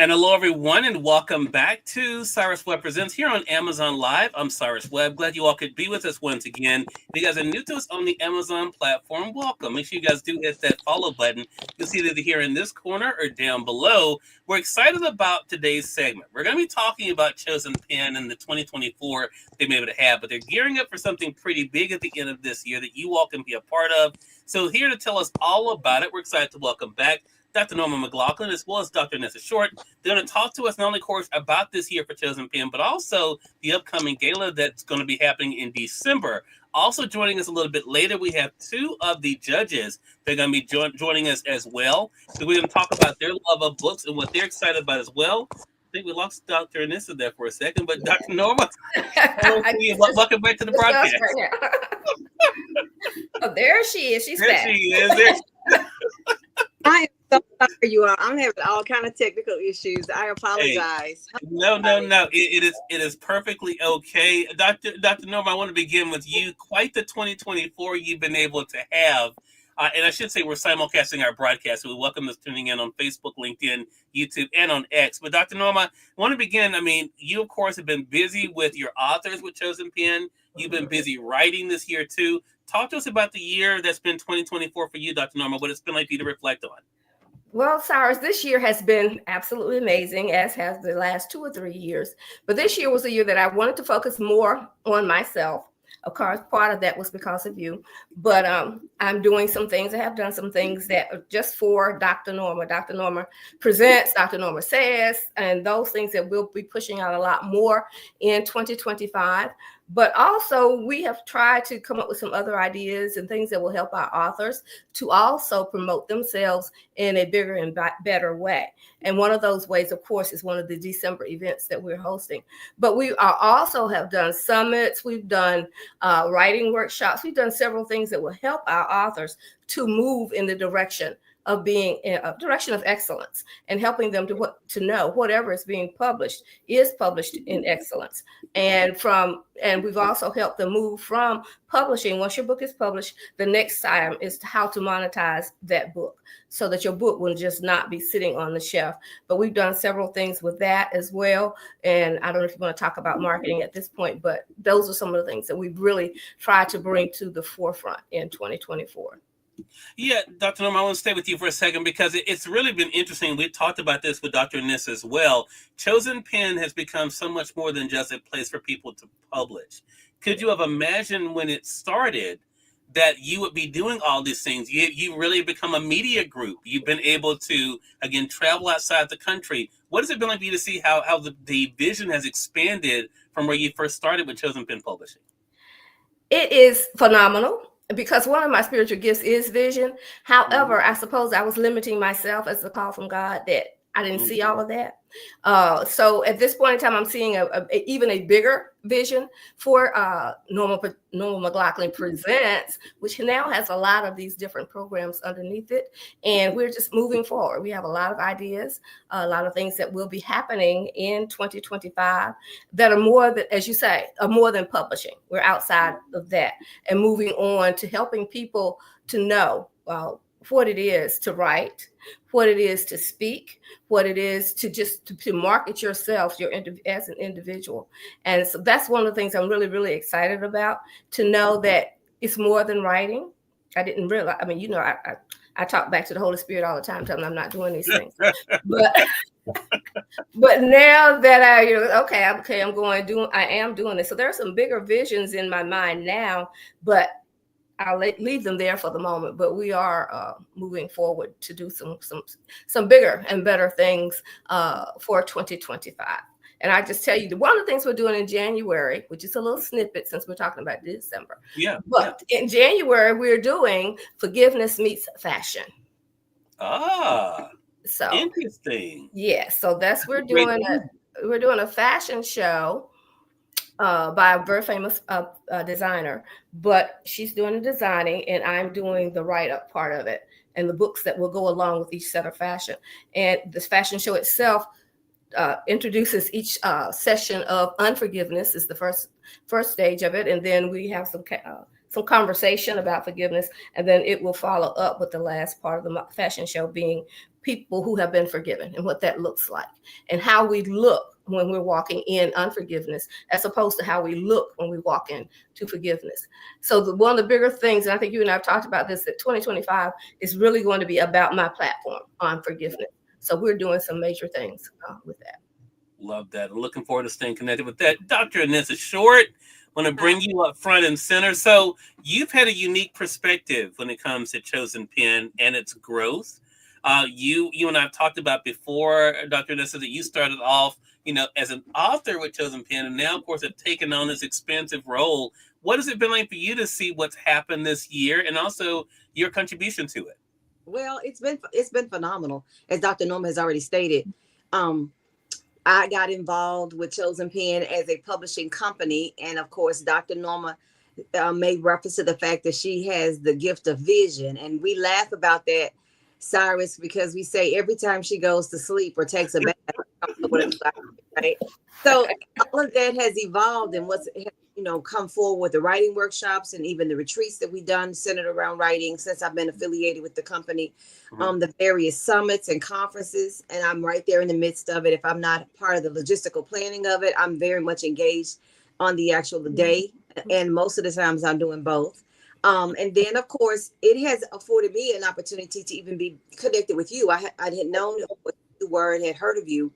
And hello, everyone, and welcome back to Cyrus Webb Presents here on Amazon Live. I'm Cyrus Webb. Glad you all could be with us once again. If you guys are new to us on the Amazon platform, welcome. Make sure you guys do hit that follow button. You'll see it either here in this corner or down below. We're excited about today's segment. We're going to be talking about Chosen Pen and the 2024 they may be able to have, but they're gearing up for something pretty big at the end of this year that you all can be a part of. So here to tell us all about it, we're excited to welcome back Dr. Norma McLauchlin, as well as Dr. Anissa Short. They're going to talk to us not only, of course, about this year for Chosen Pen, but also the upcoming gala that's going to be happening in December. Also joining us a little bit later, we have two of the judges. They're going to be joining us as well. So we're going to talk about their love of books and what they're excited about as well. I think we lost Dr. Anissa there for a second, but Dr. Norma, welcome back to the broadcast. Oh, there she is. She's there back. She is. I am so sorry, you all. I'm having all kind of technical issues. I apologize. Hey, no. It is perfectly okay. Dr. Norma, I want to begin with you. Quite the 2024 you've been able to have. And I should say we're simulcasting our broadcast. So we welcome those tuning in on Facebook, LinkedIn, YouTube, and on X. But Dr. Norma, I want to begin. I mean, you, of course, have been busy with your authors with Chosen Pen. You've been busy writing this year, too. Talk to us about the year that's been 2024 for you, Dr. Norma, what it's been like for you to reflect on. Well, Cyrus, this year has been absolutely amazing, as has the last 2 or 3 years. But this year was a year that I wanted to focus more on myself. Of course, part of that was because of you. But I'm doing some things. I have done some things that are just for Dr. Norma. Dr. Norma Presents, Dr. Norma Says, and those things that we'll be pushing out a lot more in 2025. But also, we have tried to come up with some other ideas and things that will help our authors to also promote themselves in a bigger and better way. And one of those ways, of course, is one of the December events that we're hosting. But we are also have done summits. We've done writing workshops. We've done several things that will help our authors to move in the direction of being in a direction of excellence and helping them to know whatever is being published is published in excellence. And we've also helped them move from publishing. Once your book is published, the next item is how to monetize that book so that your book will just not be sitting on the shelf. But we've done several things with that as well. And I don't know if you want to talk about marketing at this point, but those are some of the things that we've really tried to bring to the forefront in 2024. Yeah, Dr. Norma, I want to stay with you for a second because it's really been interesting. We talked about this with Dr. Anissa as well. Chosen Pen has become so much more than just a place for people to publish. Could you have imagined when it started that you would be doing all these things? You really become a media group. You've been able to, again, travel outside the country. What has it been like for you to see how the vision has expanded from where you first started with Chosen Pen Publishing? It is phenomenal. Because one of my spiritual gifts is vision. However, I suppose I was limiting myself as a call from God that I didn't see all of that. So at this point in time, I'm seeing even a bigger vision for Norma McLauchlin Presents, which now has a lot of these different programs underneath it. And we're just moving forward. We have a lot of ideas, a lot of things that will be happening in 2025 that are more than, as you say, are more than publishing. We're outside of that and moving on to helping people to know what it is to write, what it is to speak, what it is to just to market yourself as an individual. And so that's one of the things I'm really, really excited about, to know that it's more than writing. I didn't realize, I mean, I talk back to the Holy Spirit all the time, telling them I'm not doing these things. But now that I am doing this. So there are some bigger visions in my mind now, but I'll leave them there for the moment, but we are moving forward to do some bigger and better things for 2025. And I just tell you, one of the things we're doing in January, which is a little snippet since we're talking about December. Yeah. But in January, we're doing Forgiveness Meets Fashion. So interesting. Yeah. So we're doing a fashion show by a very famous designer, but she's doing the designing and I'm doing the write-up part of it and the books that will go along with each set of fashion. And this fashion show itself introduces each session of unforgiveness is the first stage of it, and then we have some conversation about forgiveness, and then it will follow up with the last part of the fashion show being people who have been forgiven and what that looks like and how we look when we're walking in unforgiveness as opposed to how we look when we walk into forgiveness. So one of the bigger things, and I think you and I have talked about this, that 2025 is really going to be about my platform on forgiveness. So we're doing some major things with that. Love that. I'm looking forward to staying connected with that. Dr. Anissa Short, want to bring you up front and center. So you've had a unique perspective when it comes to Chosen Pen and its growth. You and I have talked about before, Dr. Anissa, that you started off, as an author with Chosen Pen, and now, of course, have taken on this expansive role. What has it been like for you to see what's happened this year, and also your contribution to it? Well, it's been phenomenal, as Dr. Norma has already stated. I got involved with Chosen Pen as a publishing company, and of course, Dr. Norma made reference to the fact that she has the gift of vision, and we laugh about that, Cyrus, because we say every time she goes to sleep or takes a bath, right? So all of that has evolved, and what's come forward with the writing workshops and even the retreats that we've done centered around writing since I've been affiliated with the company, the various summits and conferences, and I'm right there in the midst of it. If I'm not part of the logistical planning of it, I'm very much engaged on the actual day, and most of the times I'm doing both. And then, of course, it has afforded me an opportunity to even be connected with you. I had known what you were and had heard of you,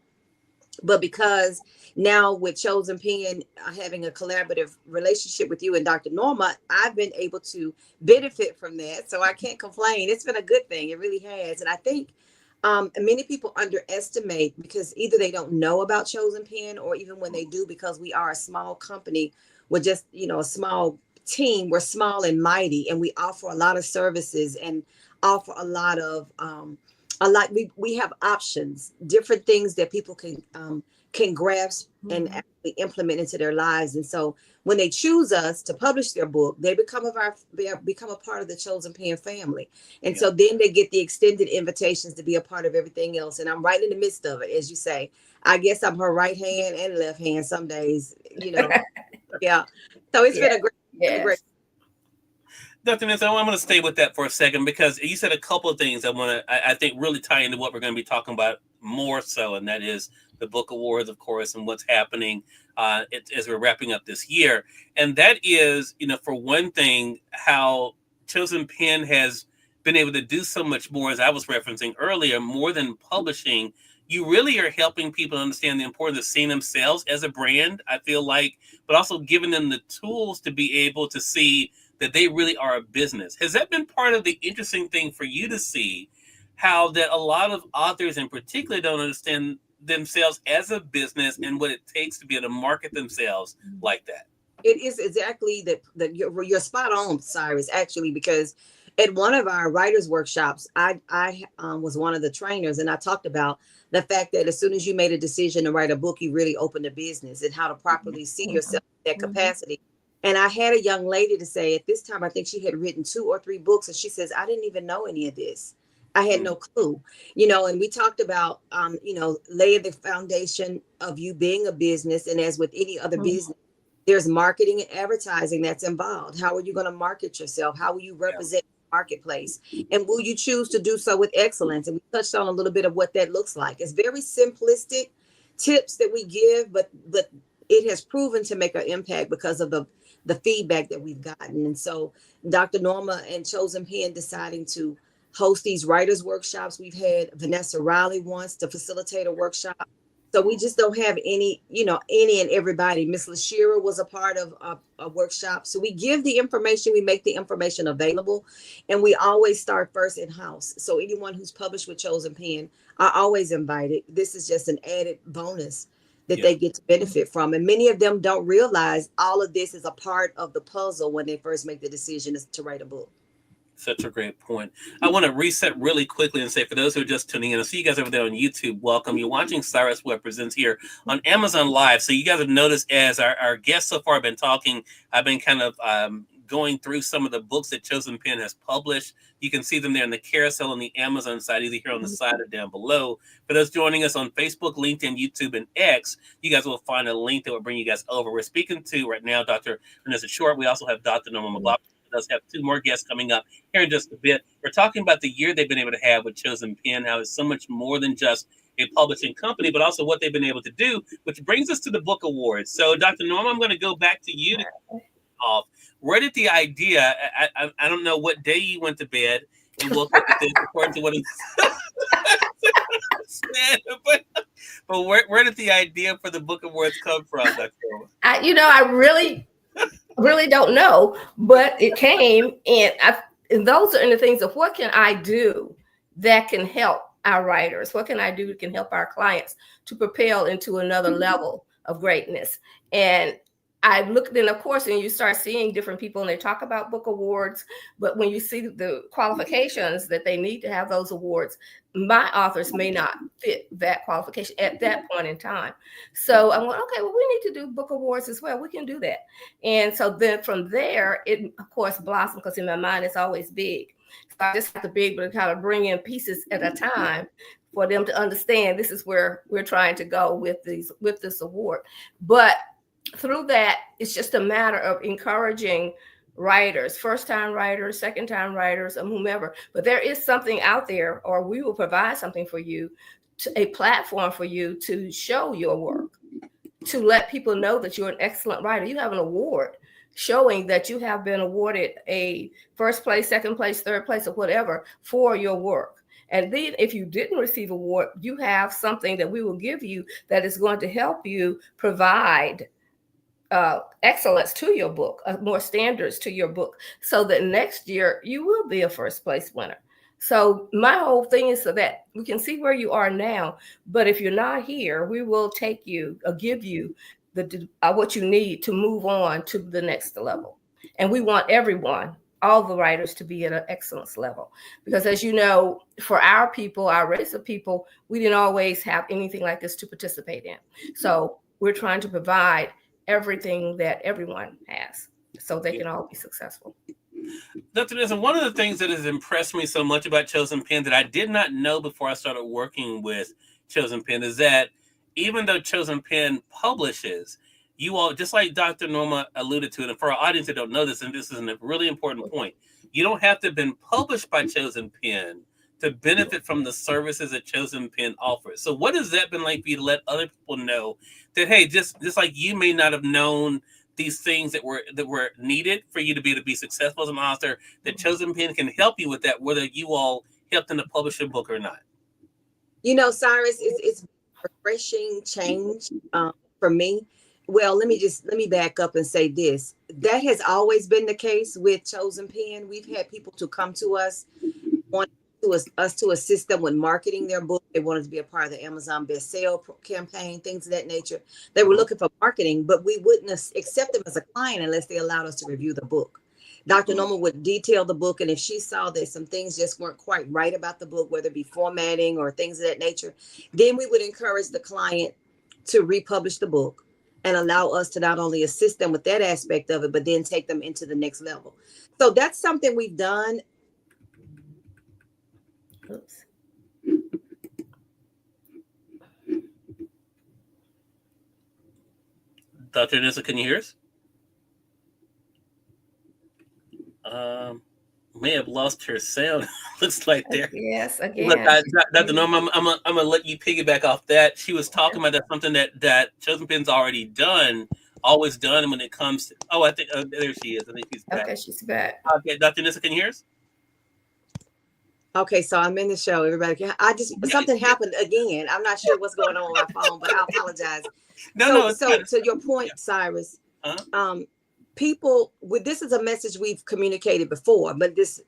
but because now with Chosen Pen having a collaborative relationship with you and Dr. Norma, I've been able to benefit from that. So I can't complain. It's been a good thing. It really has. And I think many people underestimate because either they don't know about Chosen Pen, or even when they do, because we are a small company with just, a small team. We're small and mighty, and we offer a lot of services and offer a lot of we have options, different things that people can grasp and actually implement into their lives. And so when they choose us to publish their book, they become a part of the Chosen Pen family. And so then they get the extended invitations to be a part of everything else. And I'm right in the midst of it, as you say. I guess I'm her right hand and left hand some days, Yeah. So it's been a great. Dr. Anissa, I'm going to stay with that for a second because you said a couple of things I think really tie into what we're going to be talking about more so, and that is the book awards, of course, and what's happening as we're wrapping up this year. And that is, for one thing, how Chosen Pen has been able to do so much more, as I was referencing earlier, more than publishing. You really are helping people understand the importance of seeing themselves as a brand, I feel like, but also giving them the tools to be able to see that they really are a business. Has that been part of the interesting thing for you to see, how that a lot of authors in particular don't understand themselves as a business and what it takes to be able to market themselves like that? It is exactly that you're spot on, Cyrus, actually, because at one of our writers workshops, I was one of the trainers, and I talked about the fact that as soon as you made a decision to write a book, you really opened a business and how to properly see yourself in that capacity. And I had a young lady to say at this time, I think she had written 2 or 3 books. And she says, I didn't even know any of this. I had no clue, and we talked about, laying the foundation of you being a business. And as with any other business, there's marketing and advertising that's involved. How are you going to market yourself? How will you represent the marketplace? And will you choose to do so with excellence? And we touched on a little bit of what that looks like. It's very simplistic tips that we give, but it has proven to make an impact because of the feedback that we've gotten. And so Dr. Norma and Chosen Pen deciding to host these writers workshops. We've had Vanessa Riley once to facilitate a workshop. So we just don't have any and everybody. Miss LaShira was a part of a workshop. So we give the information, we make the information available, and we always start first in-house. So anyone who's published with Chosen Pen are always invited. This is just an added bonus that they get to benefit from. And many of them don't realize all of this is a part of the puzzle when they first make the decision to write a book. Such a great point. I want to reset really quickly and say, for those who are just tuning in, I see you guys over there on YouTube. Welcome. You're watching Cyrus Webb Presents here on Amazon Live. So you guys have noticed as our guests so far have been talking, I've been kind of going through some of the books that Chosen Pen has published. You can see them there in the carousel on the Amazon side, either here on the side or down below. For those joining us on Facebook, LinkedIn, YouTube, and X, you guys will find a link that will bring you guys over. We're speaking to right now Dr. Anissa Short. We also have Dr. Norma McLauchlin does have two more guests coming up here in just a bit. We're talking about the year they've been able to have with Chosen Pen, how it's so much more than just a publishing company, but also what they've been able to do, which brings us to the book awards. So, Dr. Norma, I'm going to go back to you to kick off. Where did the idea? I don't know what day you went to bed and woke up with this, according to what it said, but where did the idea for the book awards come from, Dr. Norma? I really don't know, but it came, and those are the things of what can I do that can help our writers? What can I do that can help our clients to propel into another level of greatness? And I looked, then of course, and you start seeing different people and they talk about book awards, but when you see the qualifications that they need to have those awards, my authors may not fit that qualification at that point in time. So I went, okay, well, we need to do book awards as well. We can do that. And so then from there, it of course blossomed, because in my mind, it's always big. So I just have to be able to kind of bring in pieces at a time for them to understand this is where we're trying to go with this award. But through that, it's just a matter of encouraging writers, first-time writers, second-time writers, or whomever. But there is something out there, or we will provide something for you, a platform for you to show your work, to let people know that you're an excellent writer. You have an award showing that you have been awarded a first place, second place, third place, or whatever for your work. And then if you didn't receive an award, you have something that we will give you that is going to help you provide excellence to your book, more standards to your book, so that next year you will be a first place winner. So my whole thing is so that we can see where you are now, but if you're not here, we will take you, give you what you need to move on to the next level. And we want everyone, all the writers, to be at an excellence level, because as you know, for our people, our race of people, we didn't always have anything like this to participate in. So we're trying to provide everything that everyone has so they can all be successful. Dr. Anissa, one of the things that has impressed me so much about Chosen Pen that I did not know before I started working with Chosen Pen is that even though Chosen Pen publishes, you all, just like Dr. Norma alluded to, and for our audience that don't know this, and this is a really important point, you don't have to have been published by Chosen Pen to benefit from the services that Chosen Pen offers. So what has that been like for you to let other people know that, hey, just like you may not have known these things that were needed for you to be able to be successful as an author, that Chosen Pen can help you with that, whether you all helped them to publish a book or not? Cyrus, it's refreshing change for me. Well, let me back up and say this. That has always been the case with Chosen Pen. We've had people to come to us, want us to assist them with marketing their book. They wanted to be a part of the Amazon bestseller campaign, things of that nature. They were looking for marketing, but we wouldn't accept them as a client unless they allowed us to review the book. Dr. Norma would detail the book, and if she saw that some things just weren't quite right about the book, whether it be formatting or things of that nature, then we would encourage the client to republish the book and allow us to not only assist them with that aspect of it, but then take them into the next level. So that's something we've done. Oops. Dr. Anissa, can you hear us? May have lost her sound. Looks like there. Yes, again. Look, Dr. Norma, I'm gonna let you piggyback off that. She was talking about something that Chosen Pen's always done when it comes to. Oh, I think there she is. I think she's back. Okay, she's back. Okay, Dr. Anissa, can you hear us? Okay, so I'm in the show. Everybody, something happened again. I'm not sure what's going on with my phone, but I apologize. So to your point, Cyrus, people this is a message we've communicated before, but this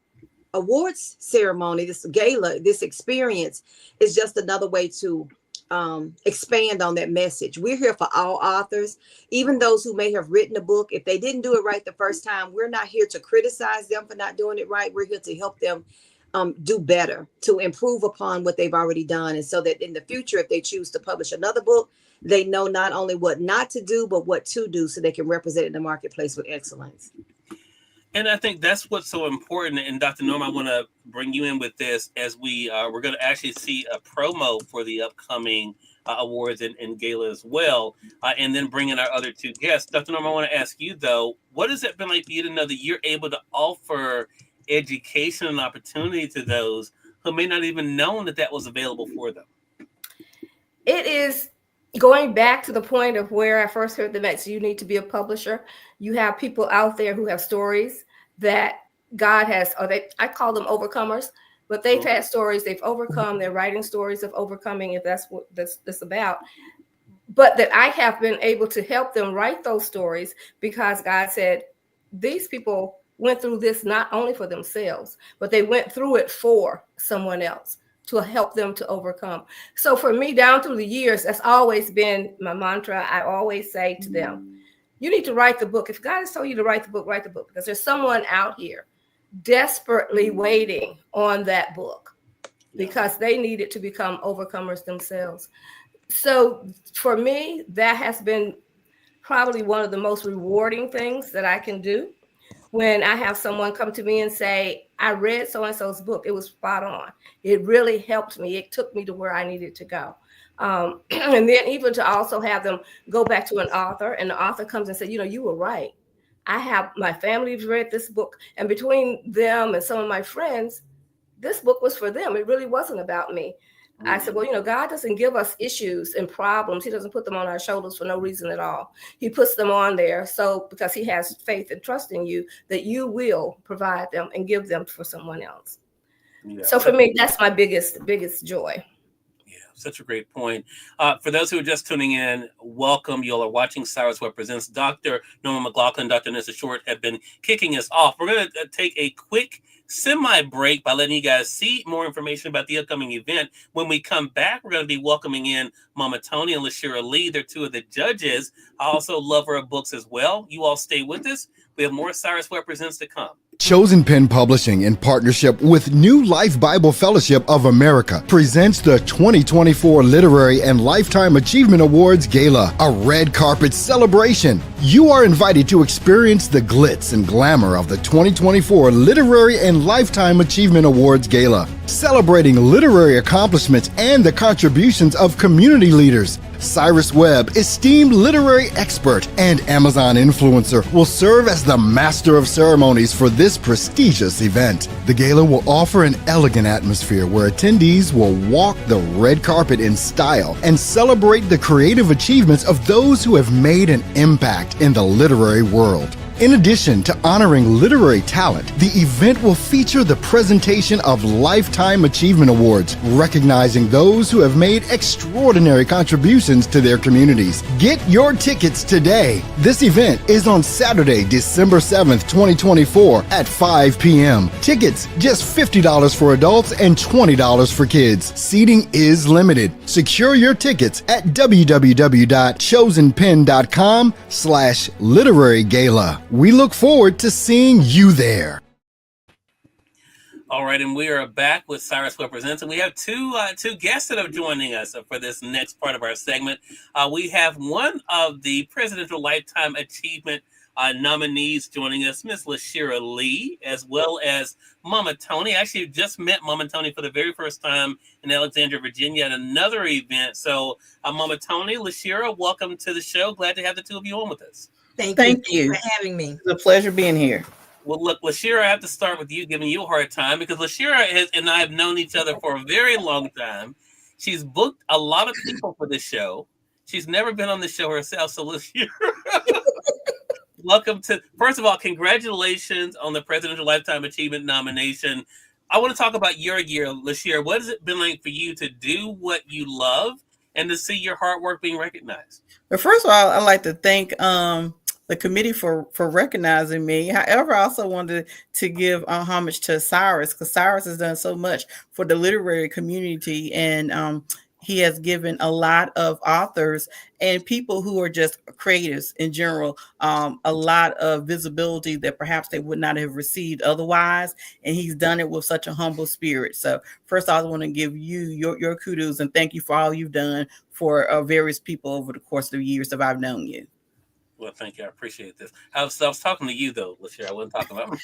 awards ceremony, this gala, this experience is just another way to expand on that message. We're here for all authors, even those who may have written a book. If they didn't do it right the first time, we're not here to criticize them for not doing it right. We're here to help them do better, to improve upon what they've already done. And so that in the future, if they choose to publish another book, they know not only what not to do, but what to do so they can represent in the marketplace with excellence. And I think that's what's so important. And Dr. Norma, I want to bring you in with this as we're going to actually see a promo for the upcoming awards and gala as well, and then bring in our other two guests. Dr. Norma, I want to ask you, though, what has it been like for you to know that you're able to offer education and opportunity to those who may not even known that that was available for them? It is going back to the point of where I first heard the message, you need to be a publisher. You have people out there who have stories that God has, I call them overcomers, but they've had stories, they've overcome, they're writing stories of overcoming, if that's what this about. But that I have been able to help them write those stories because God said, these people went through this not only for themselves, but they went through it for someone else to help them to overcome. So for me, down through the years, that's always been my mantra. I always say to them, you need to write the book. If God has told you to write the book, because there's someone out here desperately waiting on that book because they need it to become overcomers themselves. So for me, that has been probably one of the most rewarding things that I can do. When I have someone come to me and say, I read so-and-so's book, it was spot on. It really helped me. It took me to where I needed to go. And then even to also have them go back to an author, and the author comes and says, you were right. My family's read this book, and between them and some of my friends, this book was for them. It really wasn't about me. I said, well, God doesn't give us issues and problems. He doesn't put them on our shoulders for no reason at all. He puts them on there because he has faith and trust in you that you will provide them and give them for someone else. Yeah. So for me, that's my biggest joy. Yeah, such a great point. For those who are just tuning in, welcome. You all are watching Cyrus Webb Presents. Dr. Norma McLauchlin and Dr. Anissa Short have been kicking us off. We're going to take a quick semi-break by letting you guys see more information about the upcoming event. When we come back, we're going to be welcoming in Mama Tony and LaShira Lee. They're two of the judges. I also love her books as well. You all stay with us. We have more Cyrus Webb Presents to come. Chosen Pen Publishing, in partnership with New Life Bible Fellowship of America, presents the 2024 Literary and Lifetime Achievement Awards Gala, a red carpet celebration. You are invited to experience the glitz and glamour of the 2024 Literary and Lifetime Achievement Awards Gala, celebrating literary accomplishments and the contributions of community leaders. Cyrus Webb, esteemed literary expert and Amazon influencer, will serve as the master of ceremonies for this prestigious event. The gala will offer an elegant atmosphere where attendees will walk the red carpet in style and celebrate the creative achievements of those who have made an impact in the literary world. In addition to honoring literary talent, the event will feature the presentation of Lifetime Achievement Awards, recognizing those who have made extraordinary contributions to their communities. Get your tickets today. This event is on Saturday, December 7th, 2024 at 5 p.m. Tickets just $50 for adults and $20 for kids. Seating is limited. Secure your tickets at www.chosenpen.com/literary gala. We look forward to seeing you there. All right, and we are back with Cyrus Webb Presents, and we have two guests that are joining us for this next part of our segment. We have one of the Presidential Lifetime Achievement nominees joining us, Miss LaShira Lee, as well as Mama Tony. I actually just met Mama Tony for the very first time in Alexandria, Virginia at another event. So, Mama Tony, LaShira, welcome to the show. Glad to have the two of you on with us. Thank you for having me. It's a pleasure being here. Well, look, LaShira, I have to start with you, giving you a hard time, because LaShira and I have known each other for a very long time. She's booked a lot of people for this show. She's never been on the show herself. So, LaShira, welcome to, first of all, congratulations on the Presidential Lifetime Achievement nomination. I want to talk about your year, LaShira. What has it been like for you to do what you love and to see your hard work being recognized? Well, first of all, I'd like to thank the committee for recognizing me. However, I also wanted to give homage to Cyrus, because Cyrus has done so much for the literary community, and he has given a lot of authors and people who are just creatives in general a lot of visibility that perhaps they would not have received otherwise, and he's done it with such a humble spirit. So first, I want to give you your kudos and thank you for all you've done for various people over the course of the years that I've known you. Well, thank you. I appreciate this. I was talking to you, though, LaShira. I wasn't talking about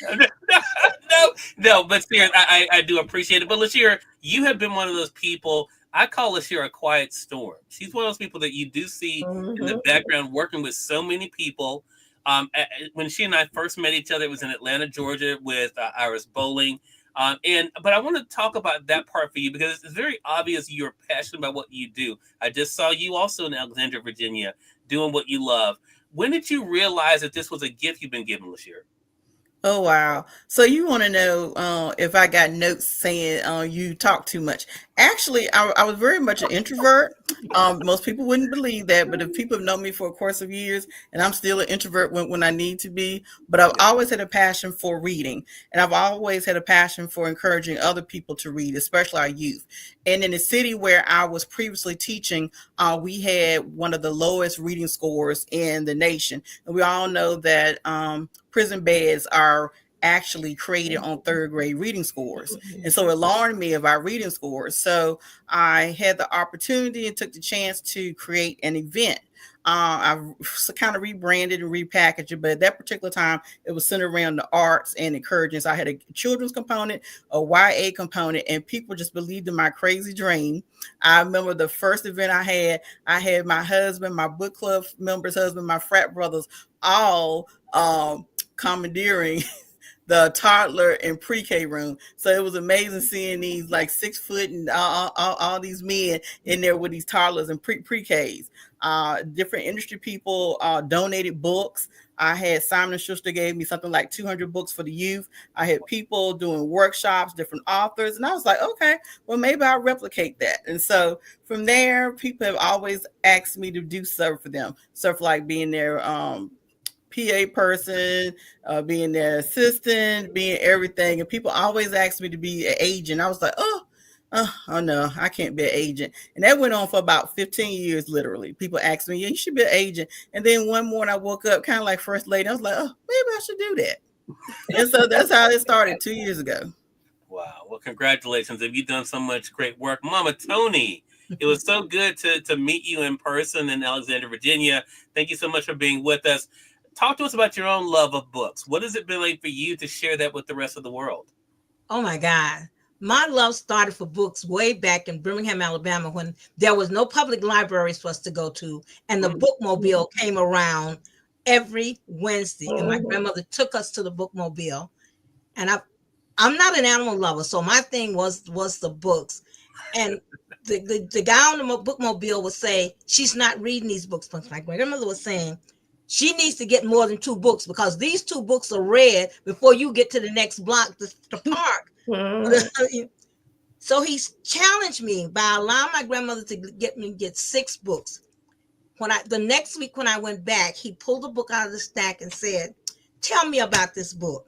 no, but seriously, I do appreciate it. But LaShira, you have been one of those people. I call Lashir a quiet storm. She's one of those people that you do see in the background working with so many people. When she and I first met each other, it was in Atlanta, Georgia, with Iris Bowling. But I want to talk about that part for you because it's very obvious you're passionate about what you do. I just saw you also in Alexandria, Virginia, doing what you love. When did you realize that this was a gift you've been given, Lashir? Oh, wow. So you want to know if I got notes saying you talk too much. Actually, I was very much an introvert. Most people wouldn't believe that, but if people have known me for a course of years, and I'm still an introvert when I need to be, but I've always had a passion for reading, and I've always had a passion for encouraging other people to read, especially our youth. And in the city where I was previously teaching, we had one of the lowest reading scores in the nation. And we all know that prison beds are actually created on third grade reading scores. And so it alarmed me of our reading scores. So I had the opportunity and took the chance to create an event. I kind of rebranded and repackaged it, but at that particular time, it was centered around the arts and encouraging. So I had a children's component, a YA component, and people just believed in my crazy dream. I remember the first event I had my husband, my book club members' husband, my frat brothers, all commandeering the toddler and pre-K room. So it was amazing seeing these like 6 foot and all these men in there with these toddlers and pre-Ks. Different industry people donated books. I had Simon & Schuster gave me something like 200 books for the youth. I had people doing workshops, different authors. And I was like, okay, well, maybe I'll replicate that. And so from there, people have always asked me to do stuff for them. Stuff like being their PA person, being their assistant, being everything. And people always asked me to be an agent. I was like, oh no, I can't be an agent. And that went on for about 15 years, literally. People asked me, yeah, you should be an agent. And then one morning I woke up kind of like First Lady. I was like, oh, maybe I should do that. And so that's how it started 2 years ago. Wow. Well, congratulations. Have you done so much great work? Mama Tony, it was so good to meet you in person in Alexandria, Virginia. Thank you so much for being with us. Talk to us about your own love of books. What has it been like for you to share that with the rest of the world? Oh, my God. My love started for books way back in Birmingham, Alabama, when there was no public libraries for us to go to. And the bookmobile came around every Wednesday. And my grandmother took us to the bookmobile. And I'm not an animal lover, so my thing was the books. And the guy on the bookmobile would say, she's not reading these books. But my grandmother was saying, she needs to get more than 2 books because these 2 books are read before you get to the next block, the park. So he challenged me by allowing my grandmother to get 6 books. The next week when I went back, he pulled a book out of the stack and said, tell me about this book.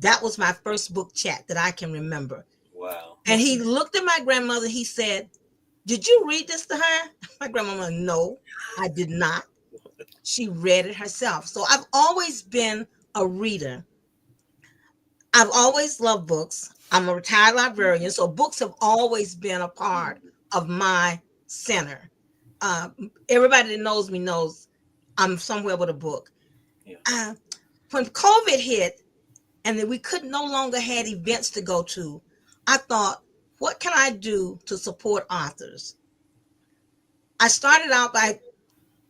That was my first book chat that I can remember. Wow. And he looked at my grandmother. He said, did you read this to her? My grandmother, no, I did not. She read it herself. So I've always been a reader. I've always loved books. I'm a retired librarian, so books have always been a part of my center. Everybody that knows me knows I'm somewhere with a book. Yeah. When COVID hit and then we could no longer had events to go to, I thought, what can I do to support authors? I started out by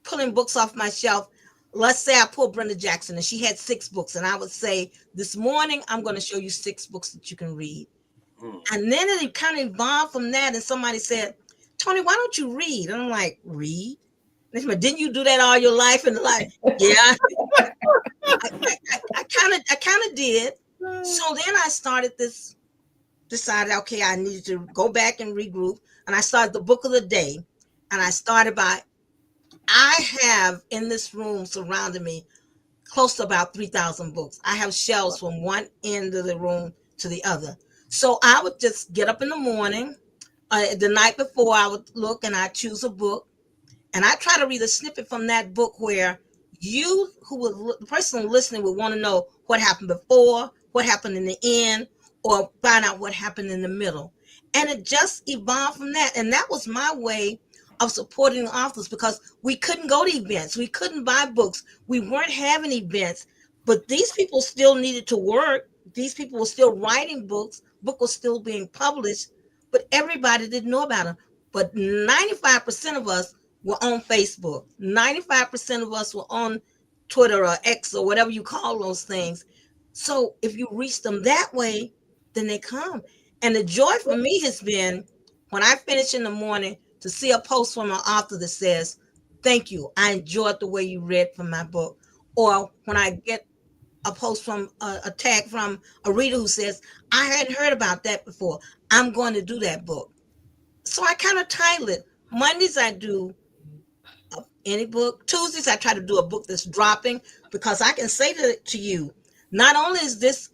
pulling books off my shelf. Let's say I pulled Brenda Jackson and she had 6 books. And I would say, this morning, I'm going to show you 6 books that you can read. And then it kind of evolved from that. And somebody said, Tony, why don't you read? And I'm like, read? And said, didn't you do that all your life? And like, yeah, I kind of did. So then I started decided, okay, I needed to go back and regroup. And I started the book of the day. And I started by, I have in this room surrounding me close to about 3,000 books. I have shelves from one end of the room to the other. So I would just get up in the morning. The night before, I would look and I'd choose a book. And I try to read a snippet from that book where the person listening would want to know what happened before, what happened in the end, or find out what happened in the middle. And it just evolved from that. And that was my way of supporting authors because we couldn't go to events. We couldn't buy books. We weren't having events, but these people still needed to work. These people were still writing books. Book was still being published, but everybody didn't know about them. but 95% of us were on Facebook. 95% of us were on Twitter or X or whatever you call those things. So if you reach them that way, then they come. And the joy for me has been when I finish in the morning to see a post from an author that says, "Thank you. I enjoyed the way you read from my book." Or when I get a post from a tag from a reader who says, "I hadn't heard about that before. I'm going to do that book." So I kind of title it. Mondays I do any book. Tuesdays I try to do a book that's dropping, because I can say to you, not only is this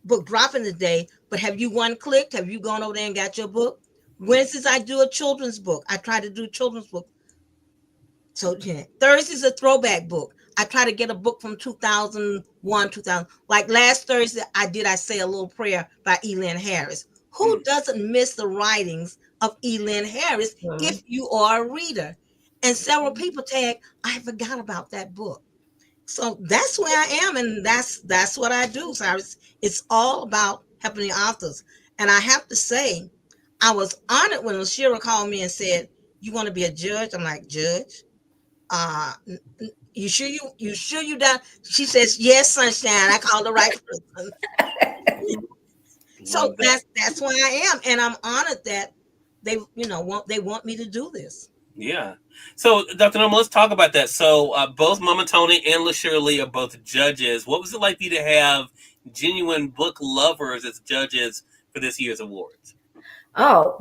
book dropping today, but have you one-clicked? Have you gone over there and got your book? Wednesdays I do a children's book. I try to do children's book. So yeah. Thursday's a throwback book. I try to get a book from 2001, 2000. Like last Thursday, I Say a Little Prayer by Elin Harris. Who doesn't miss the writings of Elin Harris if you are a reader? And several people tag, "I forgot about that book." So that's where I am, and that's what I do, Cyrus. It's all about helping the authors. And I have to say, I was honored when Shira called me and said, "You want to be a judge?" I'm like, "Judge? You sure you done?" She says, "Yes, sunshine." I called the right person. So that's where I am, and I'm honored that they want me to do this. Yeah. So, Dr. Norma, let's talk about that. So, both Mama Tony and LaShirley are both judges. What was it like for you to have genuine book lovers as judges for this year's awards? Oh,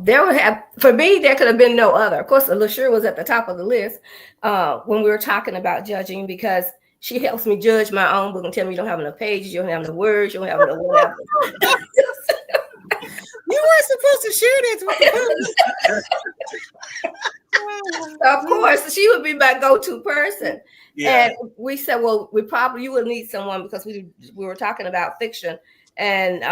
for me, there could have been no other. Of course, LaShirley was at the top of the list when we were talking about judging, because she helps me judge my own book and tell me you don't have enough pages, you don't have enough words, you don't have enough whatever. You weren't supposed to share this with the Of course, she would be my go-to person. Yeah. And we said, well, you would need someone, because we were talking about fiction and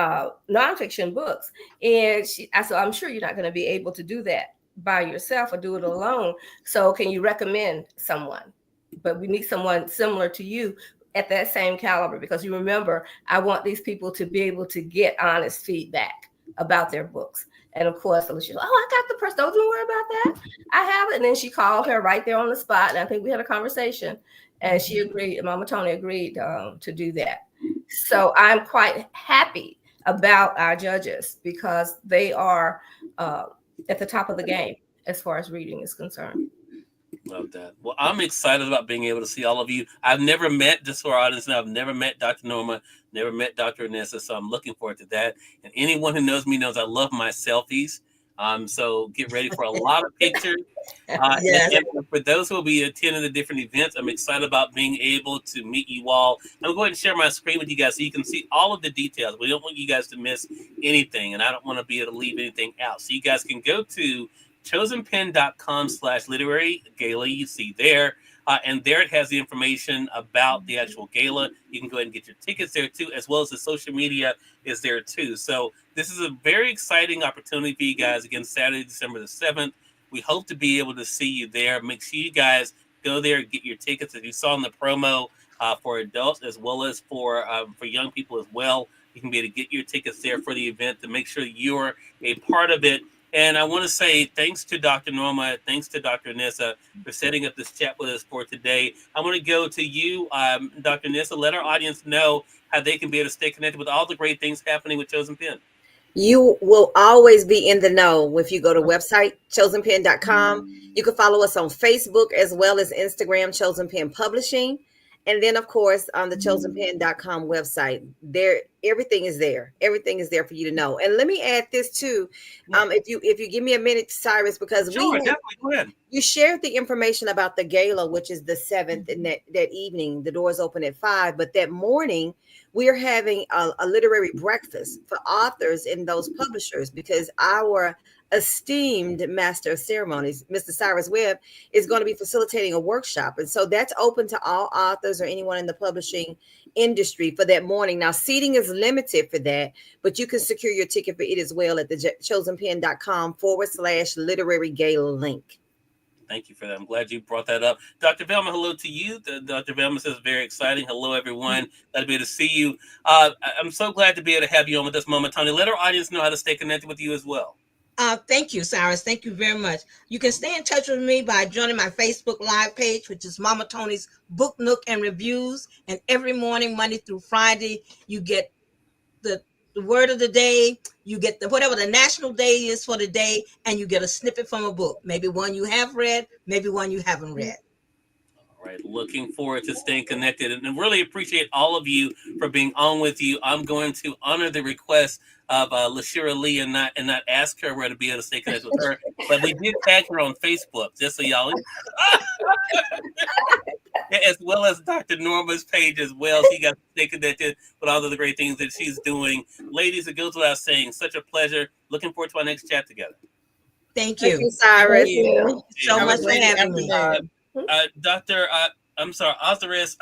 nonfiction books. And I said, "I'm sure you're not going to be able to do that by yourself or do it alone. So can you recommend someone? But we need someone similar to you at that same caliber, because you remember, I want these people to be able to get honest feedback about their books." And of course, she's like, "Oh, I got the person. Don't you worry about that. I have it." And then she called her right there on the spot. And I think we had a conversation, and she agreed, Mama Tony agreed to do that. So I'm quite happy about our judges, because they are at the top of the game as far as reading is concerned. Love that. Well, I'm excited about being able to see all of you. I've never met, just for our audience now, I've never met Dr. Norma, never met Dr. Anissa, so I'm looking forward to that. And anyone who knows me knows I love my selfies. So get ready for a lot of pictures. Yes. And for those who will be attending the different events, I'm excited about being able to meet you all. I'm going to share my screen with you guys so you can see all of the details. We don't want you guys to miss anything, and I don't want to be able to leave anything out. So you guys can go to chosenpen.com/literary gala. You see there. And there it has the information about the actual gala. You can go ahead and get your tickets there too, as well as the social media is there too. So this is a very exciting opportunity for you guys. Again, Saturday, December the 7th. We hope to be able to see you there. Make sure you guys go there and get your tickets. As you saw in the promo for adults as well as for young people as well, you can be able to get your tickets there for the event to make sure you're a part of it. And I want to say thanks to Dr. Norma, thanks to Dr. Anissa for setting up this chat with us for today. I want to go to you, Dr. Anissa. Let our audience know how they can be able to stay connected with all the great things happening with Chosen Pen. You will always be in the know if you go to website, chosenpen.com. You can follow us on Facebook as well as Instagram, Chosen Pen Publishing. And then, of course, on the chosenpen.com website, there, everything is there. Everything is there for you to know. And let me add this too. If you give me a minute, Cyrus, because definitely go ahead. You shared the information about the gala, which is the 7th, and that evening, the doors open at 5. But that morning, we are having a literary breakfast for authors and those publishers, because our esteemed master of ceremonies, Mr. Cyrus Webb, is going to be facilitating a workshop. And so that's open to all authors or anyone in the publishing industry for that morning. Now, seating is limited for that, but you can secure your ticket for it as well at the chosenpen.com/literary gala link. Thank you for that. I'm glad you brought that up. Dr. Velma, hello to you. Dr. Velma says, very exciting. Hello, everyone. Glad to be able to see you. I'm so glad to be able to have you on with this moment, Tony. Let our audience know how to stay connected with you as well. You will always be in the know if you go to website, chosenpen.com. You can follow us on Facebook as well as Instagram, Chosen Pen Publishing. And then, of course, on the chosenpen.com website, there, everything is there. Everything is there for you to know. And let me add this too. If you give me a minute, Cyrus, because we Thank you, Cyrus. Thank you very much. You can stay in touch with me by joining my Facebook Live page, which is Mama Tony's Book Nook and Reviews. And every morning, Monday through Friday, you get the word of the day. You get whatever the national day is for the day, and you get a snippet from a book. Maybe one you have read, maybe one you haven't read. All right, looking forward to staying connected, and really appreciate all of you for being on with you. I'm going to honor the request of LaShira Lee and not ask her where to be able to stay connected with her, but we did tag her on Facebook, just so y'all, as well as Dr. Norma's page as well. She got to stay connected with all of the great things that she's doing. Ladies, it goes without saying, such a pleasure. Looking forward to our next chat together. Thank you. Thank you, Cyrus. Thank you so much for having me. Dr. Authoress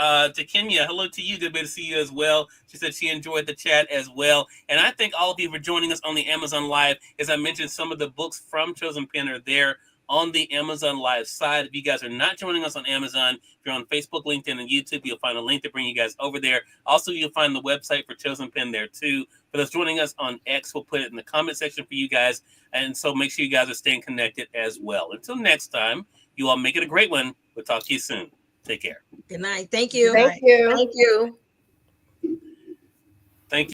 Kenya, hello to you. Good to see you as well. She said she enjoyed the chat as well. And I thank all of you for joining us on the Amazon Live. As I mentioned, some of the books from Chosen Pen are there on the Amazon Live side. If you guys are not joining us on Amazon, if you're on Facebook, LinkedIn, and YouTube, you'll find a link to bring you guys over there. Also, you'll find the website for Chosen Pen there too. For those joining us on X, we'll put it in the comment section for you guys. And so make sure you guys are staying connected as well. Until next time, you all make it a great one. We'll talk to you soon. Take care. Good night. Thank you. Thank you. Thank you.